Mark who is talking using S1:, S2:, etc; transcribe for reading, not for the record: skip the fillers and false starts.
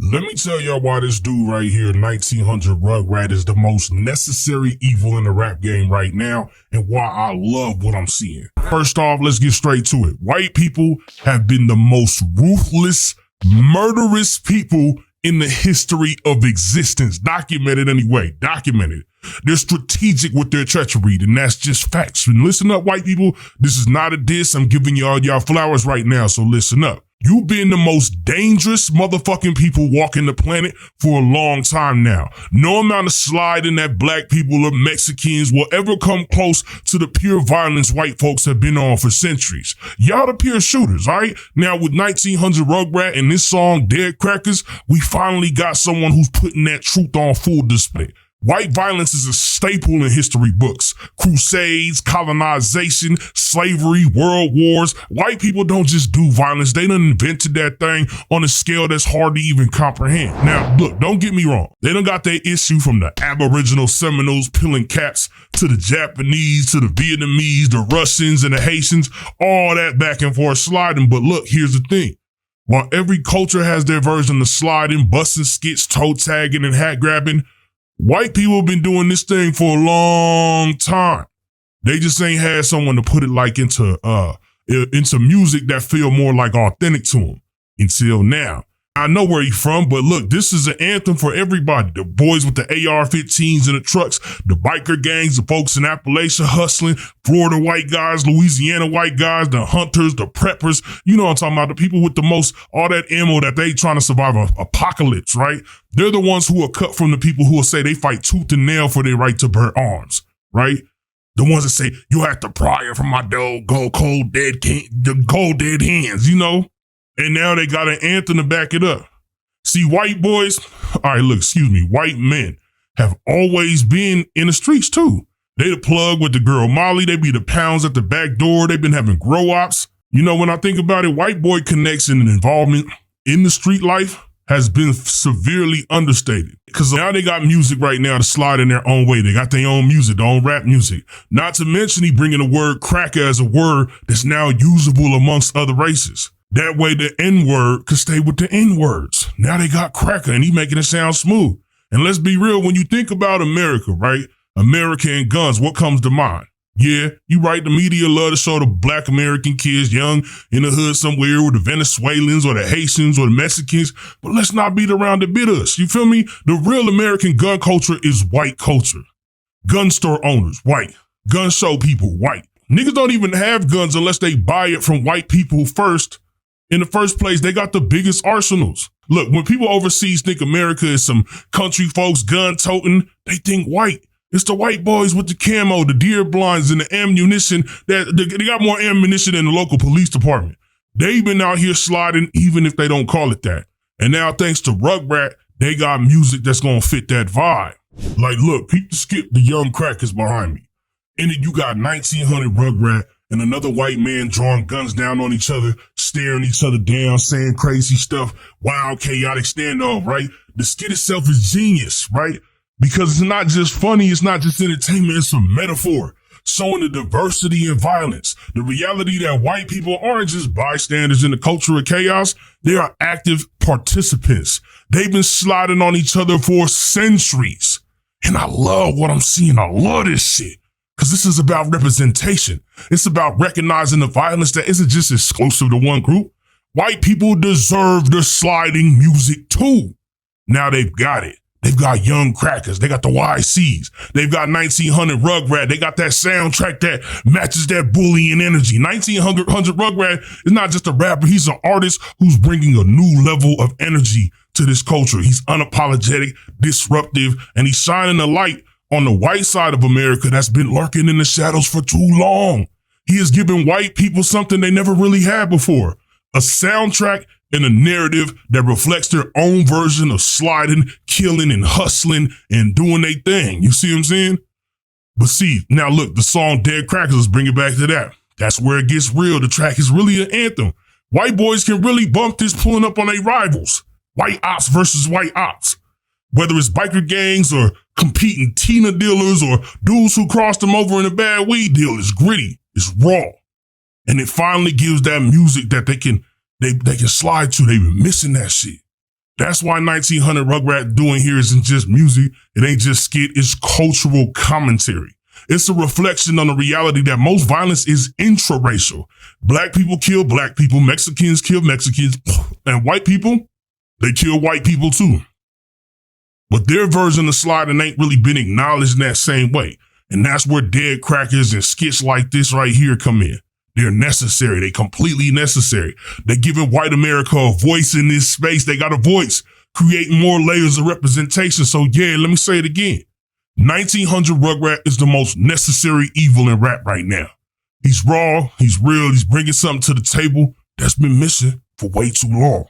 S1: Let me tell y'all why this dude right here, 1900 Rugrat, is the most necessary evil in the rap game right now, and why I love what I'm seeing. First off, let's get straight to it. White people have been the most ruthless, murderous people in the history of existence. Documented anyway, documented. They're strategic with their treachery, and that's just facts. And listen up, white people. This is not a diss. I'm giving y'all flowers right now, so listen up. You've been the most dangerous motherfucking people walking the planet for a long time now. No amount of sliding that black people or Mexicans will ever come close to the pure violence white folks have been on for centuries. Y'all the pure shooters, all right? Now with 1900 Rugrat and this song, Dead Crackers, we finally got someone who's putting that truth on full display. White violence is a staple in history books. Crusades, colonization, slavery, world wars. White people don't just do violence. They done invented that thing on a scale that's hard to even comprehend. Now, look, don't get me wrong. They done got their issue from the Aboriginal Seminoles peeling caps to the Japanese, to the Vietnamese, the Russians, and the Haitians. All that back and forth sliding. But look, here's the thing. While every culture has their version of sliding, busting skits, toe tagging, and hat grabbing, white people have been doing this thing for a long time. They just ain't had someone to put it like into music that feel more like authentic to them until now. I know where he's from, but look, this is an anthem for everybody. The boys with the AR-15s and the trucks, the biker gangs, the folks in Appalachia hustling, Florida white guys, Louisiana white guys, the hunters, the preppers. You know what I'm talking about, the people with the most, all that ammo that they trying to survive an apocalypse, right? They're the ones who are cut from the people who will say they fight tooth and nail for their right to bear arms, right? The ones that say, you have to pry it from my cold dead hands, you know? And now they got an anthem to back it up. See, white boys, white men have always been in the streets too. They the plug with the girl Molly. They be the pounds at the back door. They've been having grow ops. You know, when I think about it, white boy connection and involvement in the street life has been severely understated. Because now they got music right now to slide in their own way. They got their own music, their own rap music. Not to mention he bringing the word cracker as a word that's now usable amongst other races. That way the N-word could stay with the N-words. Now they got cracker and he making it sound smooth. And let's be real, when you think about America, right? America and guns, what comes to mind? Yeah, you right, the media love to show the black American kids young in the hood somewhere with the Venezuelans or the Haitians or the Mexicans, but let's not beat around the bush. You feel me? The real American gun culture is white culture. Gun store owners, white. Gun show people, white. Niggas don't even have guns unless they buy it from white people first. In the first place, they got the biggest arsenals. Look, when people overseas think America is some country folks gun-toting, they think white. It's the white boys with the camo, the deer blinds, and the ammunition. They got more ammunition than the local police department. They've been out here sliding even if they don't call it that. And now, thanks to Rugrat, they got music that's gonna fit that vibe. Like, look, peep the skip, the young crackers behind me. And then you got 1900 Rugrat and another white man drawing guns down on each other, staring each other down, saying crazy stuff, wild, chaotic standoff, right? The skit itself is genius, right? Because it's not just funny, it's not just entertainment, it's a metaphor, showing the diversity and violence, the reality that white people aren't just bystanders in the culture of chaos, they are active participants. They've been sliding on each other for centuries. And I love what I'm seeing, I love this shit. Because this is about representation. It's about recognizing the violence that isn't just exclusive to one group. White people deserve the sliding music too. Now they've got it. They've got young crackers. They got the YCs. They've got 1900 Rugrat. They got that soundtrack that matches that bullying energy. 1900 Rugrat is not just a rapper. He's an artist who's bringing a new level of energy to this culture. He's unapologetic, disruptive, and he's shining a light on the white side of America that's been lurking in the shadows for too long. He has given white people something they never really had before. A soundtrack and a narrative that reflects their own version of sliding, killing, and hustling and doing their thing. You see what I'm saying? But see, now look, the song Dead Crackers, let's bring it back to that. That's where it gets real. The track is really an anthem. White boys can really bump this pulling up on their rivals. White ops versus white ops. Whether it's biker gangs or competing Tina dealers or dudes who crossed them over in a bad weed deal, it's gritty, it's raw. And it finally gives that music that they can slide to. They've been missing that shit. That's why 1900 Rugrat doing here isn't just music. It ain't just skit. It's cultural commentary. It's a reflection on the reality that most violence is intraracial. Black people kill black people. Mexicans kill Mexicans. And white people, they kill white people too. But their version of sliding ain't really been acknowledged in that same way. And that's where dead crackers and skits like this right here come in. They're necessary. They completely necessary. They're giving white America a voice in this space. They got a voice, creating more layers of representation. So yeah, let me say it again. 1900 Rugrat is the most necessary evil in rap right now. He's raw. He's real. He's bringing something to the table that's been missing for way too long.